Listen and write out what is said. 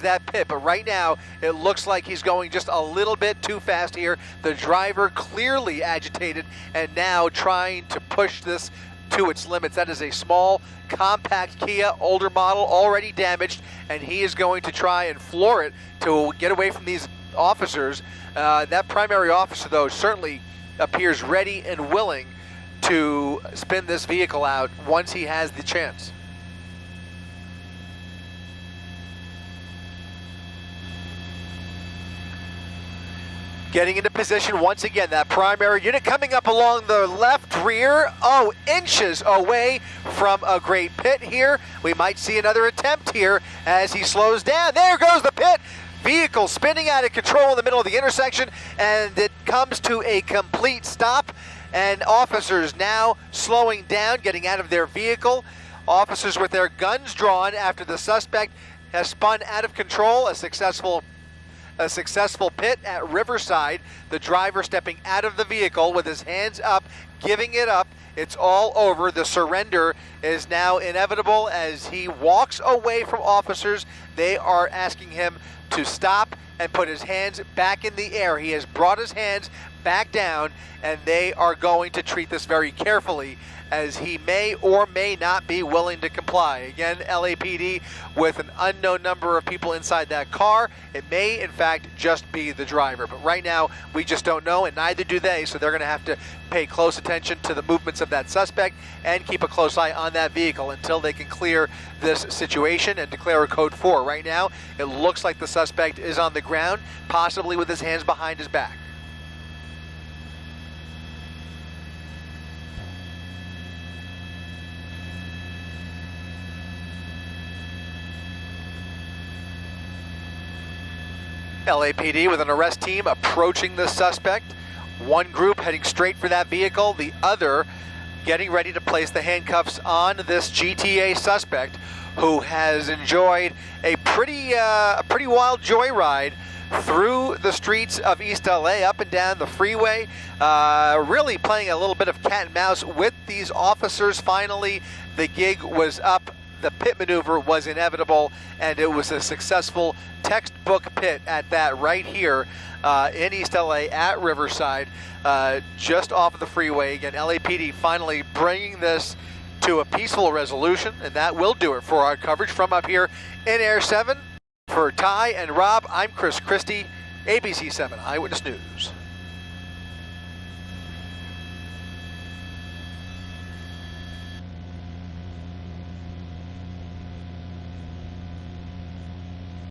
that pit, but right now it looks like he's going just a little bit too fast here. The driver clearly agitated and now trying to push this to its limits. That is a small, compact Kia, older model, already damaged, and he is going to try and floor it to get away from these officers. That primary officer, though, certainly appears ready and willing to spin this vehicle out once he has the chance. Getting into position once again, that primary unit coming up along the left rear, inches away from a great pit here. We might see another attempt here as he slows down. There goes the pit. Vehicle spinning out of control in the middle of the intersection, and it comes to a complete stop, and officers now slowing down, getting out of their vehicle. Officers with their guns drawn after the suspect has spun out of control. A successful pit at Riverside. The driver stepping out of the vehicle with his hands up, giving it up. It's all over. The surrender is now inevitable as he walks away from officers. They are asking him to stop and put his hands back in the air. He has brought his hands back down, and they are going to treat this very carefully as he may or may not be willing to comply. Again, LAPD with an unknown number of people inside that car. It may, in fact, just be the driver. But right now, we just don't know, and neither do they, so they're going to have to pay close attention to the movements of that suspect and keep a close eye on that vehicle until they can clear this situation and declare a code 4. Right now, it looks like the suspect is on the ground, possibly with his hands behind his back. LAPD with an arrest team approaching the suspect. One group heading straight for that vehicle, the other getting ready to place the handcuffs on this GTA suspect who has enjoyed a pretty wild joyride through the streets of East LA, up and down the freeway, really playing a little bit of cat and mouse with these officers. Finally, the gig was up. The pit maneuver was inevitable, and it was a successful textbook pit at that right here in East LA at Riverside, just off of the freeway. Again, LAPD finally bringing this to a peaceful resolution, and that will do it for our coverage from up here in Air 7. For Ty and Rob, I'm Chris Christie, ABC 7 Eyewitness News.